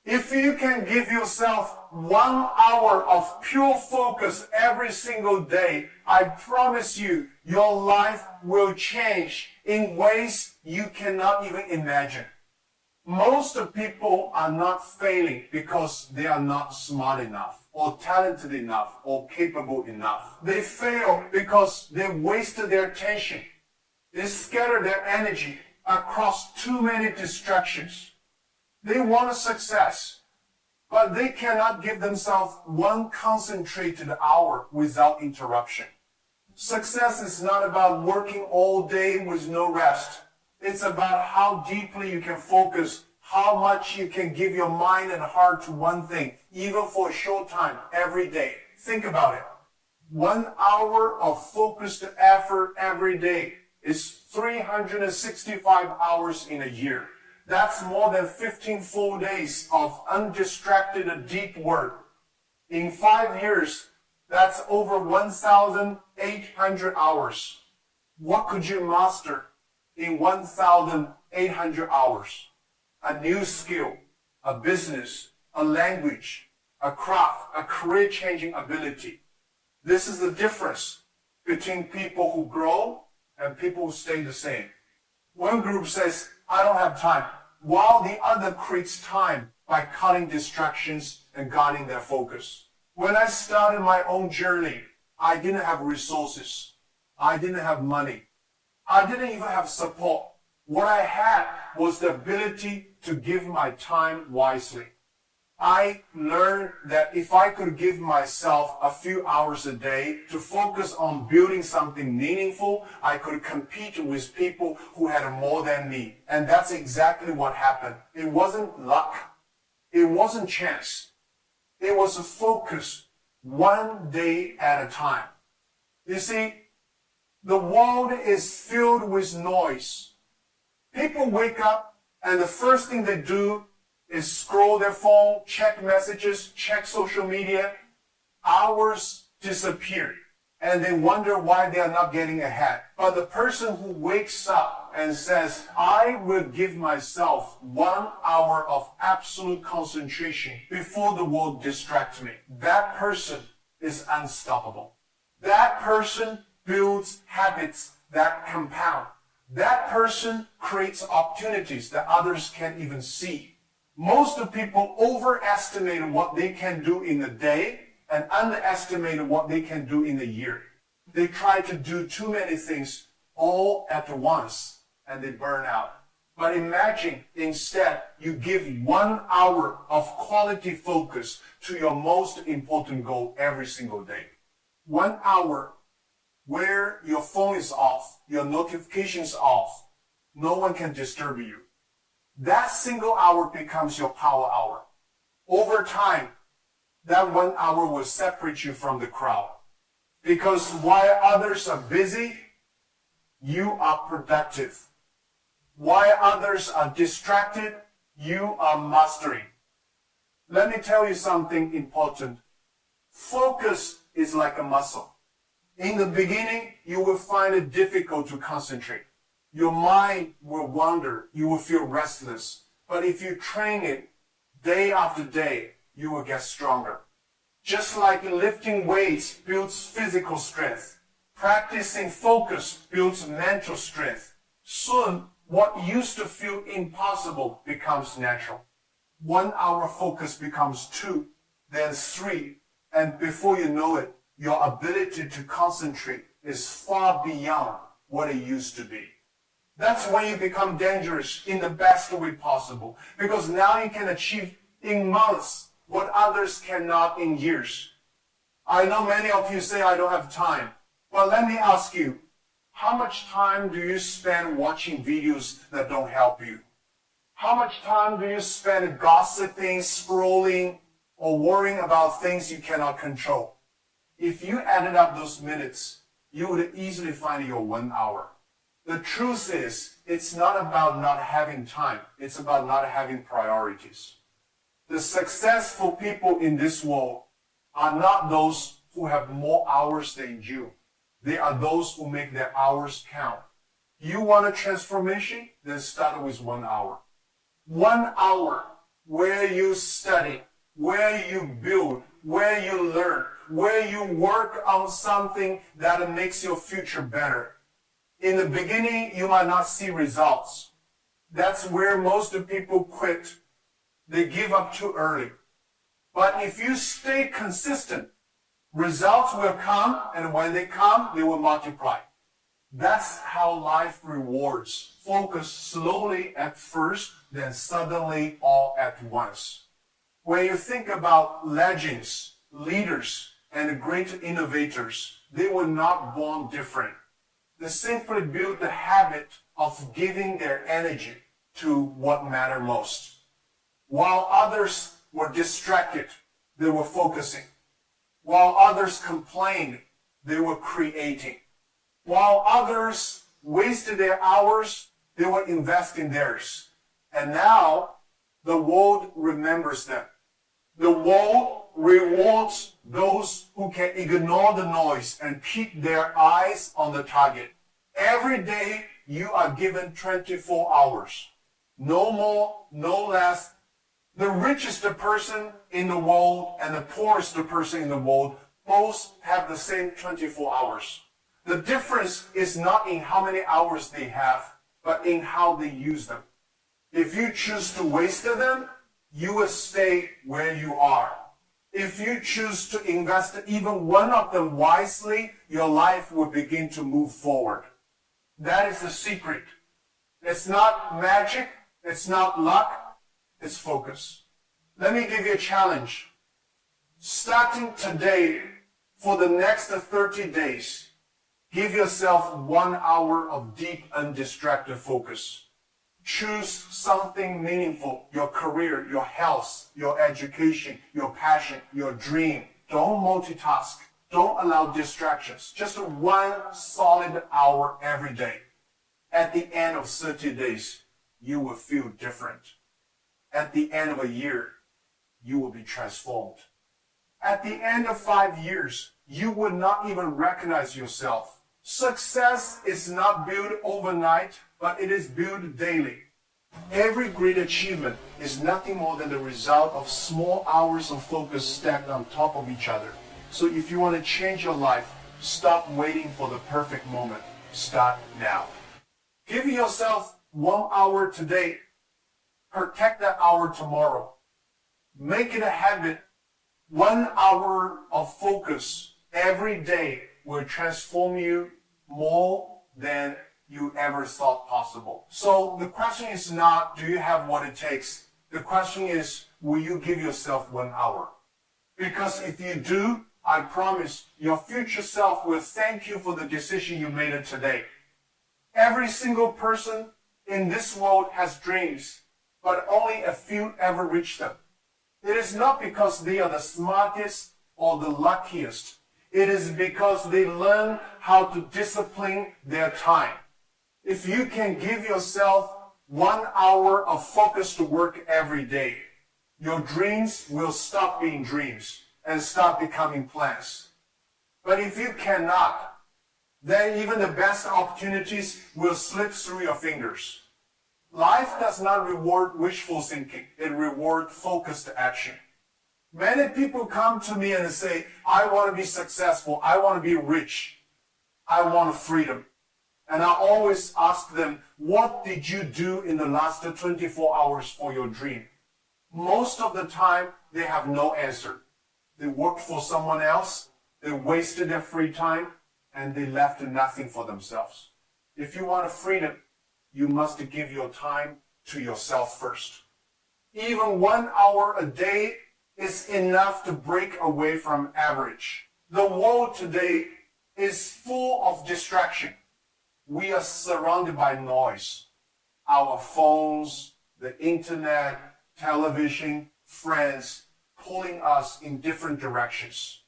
If you can give yourself 1 hour of pure focus every single day, I promise you, your life will change in ways you cannot even imagine. Most people are not failing because they are not smart enough, or talented enough, or capable enough. They fail because they wasted their attention. They scatter their energy across too many distractions. They want a success, but they cannot give themselves 1 concentrated hour without interruption. Success is not about working all day with no rest. It's about how deeply you can focus, how much you can give your mind and heart to one thing, even for a short time every day. Think about it. 1 hour of focused effort every day is 365 hours in a year. That's more than 15 full days of undistracted deep work. In 5 years, that's over 1,800 hours. What could you master in 1,800 hours? A new skill, a business, a language, a craft, a career-changing ability. This is the difference between people who grow and people who stay the same. One group says, I don't have time, while the other creates time by cutting distractions and guarding their focus. When I started my own journey, I didn't have resources. I didn't have money. I didn't even have support. What I had was the ability to give my time wisely. I learned that if I could give myself a few hours a day to focus on building something meaningful, I could compete with people who had more than me. And that's exactly what happened. It wasn't luck. It wasn't chance. It was a focus, 1 day at a time. You see, the world is filled with noise. People wake up and the first thing they do is scroll their phone, check messages, check social media. Hours disappear, and they wonder why they are not getting ahead. But the person who wakes up and says, I will give myself 1 hour of absolute concentration before the world distracts me, that person is unstoppable. That person builds habits that compound. That person creates opportunities that others can't even see. Most people overestimate what they can do in a day and underestimate what they can do in a year. They try to do too many things all at once and they burn out. But imagine instead you give 1 hour of quality focus to your most important goal every single day. 1 hour where your phone is off, your notifications off, no one can disturb you. That single hour becomes your power hour. Over time, that 1 hour will separate you from the crowd. Because while others are busy, you are productive. While others are distracted, you are mastering. Let me tell you something important. Focus is like a muscle. In the beginning, you will find it difficult to concentrate. Your mind will wander. You will feel restless. But if you train it day after day, you will get stronger. Just like lifting weights builds physical strength, practicing focus builds mental strength. Soon, what used to feel impossible becomes natural. 1 hour focus becomes 2, then 3, and before you know it, your ability to concentrate is far beyond what it used to be. That's when you become dangerous in the best way possible, because now you can achieve in months what others cannot in years. I know many of you say, I don't have time. Well, let me ask you, how much time do you spend watching videos that don't help you? How much time do you spend gossiping, scrolling, or worrying about things you cannot control? If you added up those minutes, you would easily find your 1 hour. The truth is, it's not about not having time. It's about not having priorities. The successful people in this world are not those who have more hours than you. They are those who make their hours count. You want a transformation? Then start with 1 hour. 1 hour where you study, where you build, where you learn, where you work on something that makes your future better. In the beginning, you might not see results. That's where most people quit. They give up too early. But if you stay consistent, results will come, and when they come, they will multiply. That's how life rewards. Focus slowly at first, then suddenly all at once. When you think about legends, leaders, and great innovators, they were not born different. They simply built the habit of giving their energy to what mattered most. While others were distracted, they were focusing. While others complained, they were creating. While others wasted their hours, they were investing theirs. And now, the world remembers them. The world rewards those who can ignore the noise and keep their eyes on the target. Every day, you are given 24 hours. No more, no less. The richest person in the world and the poorest person in the world both have the same 24 hours. The difference is not in how many hours they have, but in how they use them. If you choose to waste them, you will stay where you are. If you choose to invest even one of them wisely, your life will begin to move forward. That is the secret. It's not magic. It's not luck. It's focus. Let me give you a challenge. Starting today, for the next 30 days, give yourself 1 hour of deep, undistracted focus. Choose something meaningful, your career, your health, your education, your passion, your dream. Don't multitask. Don't allow distractions. Just 1 solid hour every day. At the end of 30 days, you will feel different. At the end of a year, you will be transformed. At the end of 5 years, you will not even recognize yourself. Success is not built overnight, but it is built daily. Every great achievement is nothing more than the result of small hours of focus stacked on top of each other. So if you want to change your life, stop waiting for the perfect moment. Start now. Give yourself 1 hour today. Protect that hour tomorrow. Make it a habit. 1 hour of focus every day will transform you more than you ever thought possible. So the question is not, do you have what it takes? The question is, will you give yourself 1 hour? Because if you do, I promise your future self will thank you for the decision you made today. Every single person in this world has dreams, but only a few ever reach them. It is not because they are the smartest or the luckiest. It is because they learn how to discipline their time. If you can give yourself 1 hour of focused work every day, your dreams will stop being dreams and start becoming plans. But if you cannot, then even the best opportunities will slip through your fingers. Life does not reward wishful thinking. It rewards focused action. Many people come to me and say, I want to be successful. I want to be rich. I want freedom. And I always ask them, what did you do in the last 24 hours for your dream? Most of the time, they have no answer. They worked for someone else. They wasted their free time, and they left nothing for themselves. If you want freedom, you must give your time to yourself first. Even 1 hour a day is enough to break away from average. The world today is full of distraction. We are surrounded by noise. Our phones, the internet, television, friends, pulling us in different directions.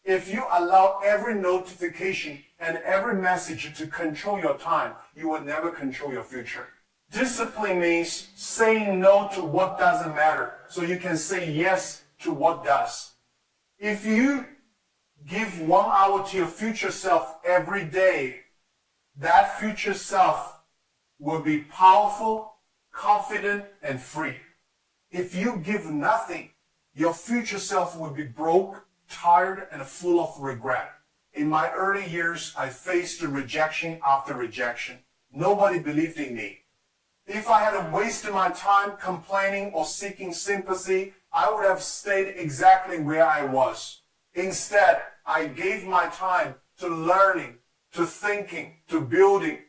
If you allow every notification and every message to control your time, you will never control your future. Discipline means saying no to what doesn't matter, so you can say yes to what does. If you give 1 hour to your future self every day, that future self will be powerful, confident, and free. If you give nothing, your future self will be broke, tired, and full of regret. In my early years, I faced rejection after rejection. Nobody believed in me. If I had wasted my time complaining or seeking sympathy, I would have stayed exactly where I was. Instead, I gave my time to learning, to thinking, to building.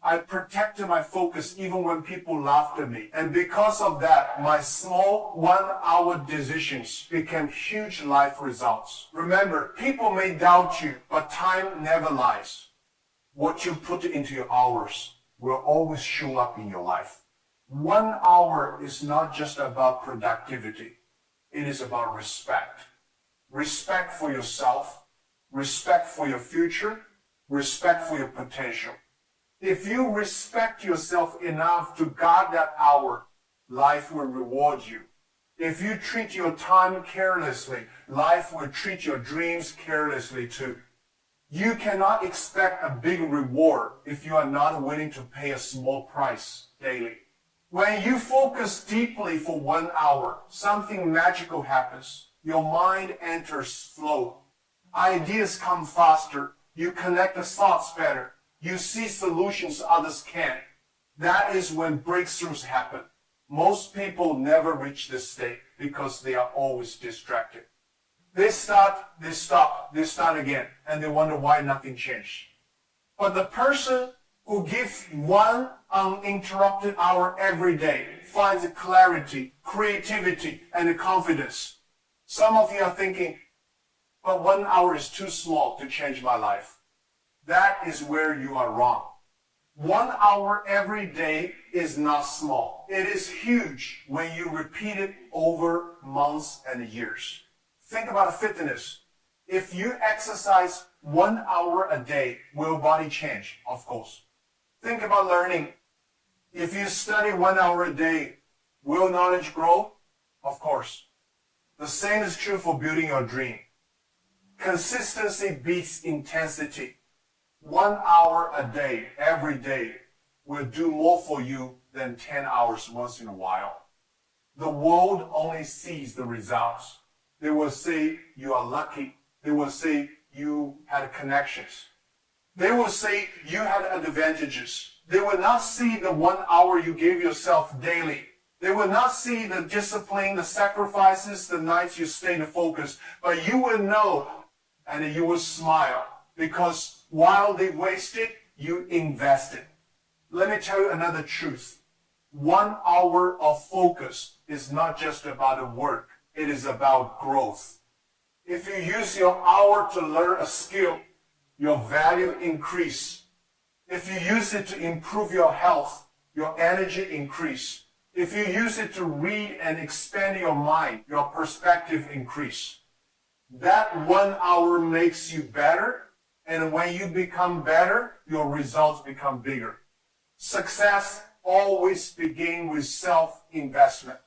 I protected my focus even when people laughed at me. And because of that, my small 1-hour decisions became huge life results. Remember, people may doubt you, but time never lies. What you put into your hours will always show up in your life. 1 hour is not just about productivity. It is about respect. Respect for yourself, respect for your future, respect for your potential. If you respect yourself enough to guard that hour, life will reward you. If you treat your time carelessly, life will treat your dreams carelessly too. You cannot expect a big reward if you are not willing to pay a small price daily. When you focus deeply for 1 hour, something magical happens. Your mind enters flow. Ideas come faster. You connect the thoughts better. You see solutions others can't. That is when breakthroughs happen. Most people never reach this state because they are always distracted. They start, they stop, they start again, and they wonder why nothing changed. But the person who gives 1 uninterrupted hour every day finds clarity, creativity, and confidence. Some of you are thinking, but 1 hour is too small to change my life. That is where you are wrong. 1 hour every day is not small. It is huge when you repeat it over months and years. Think about fitness. If you exercise 1 hour a day, will body change? Of course. Think about learning. If you study 1 hour a day, will knowledge grow? Of course. The same is true for building your dream. Consistency beats intensity. 1 hour a day, every day, will do more for you than 10 hours once in a while. The world only sees the results. They will say you are lucky. They will say you had connections. They will say you had advantages. They will not see the 1 hour you gave yourself daily. They will not see the discipline, the sacrifices, the nights you stayed focused. But you will know and you will smile because while they wasted, you invested. Let me tell you another truth. 1 hour of focus is not just about the work. It is about growth. If you use your hour to learn a skill, your value increase. If you use it to improve your health, your energy increase. If you use it to read and expand your mind, your perspective increase. That 1 hour makes you better. And when you become better, your results become bigger. Success always begins with self-investment.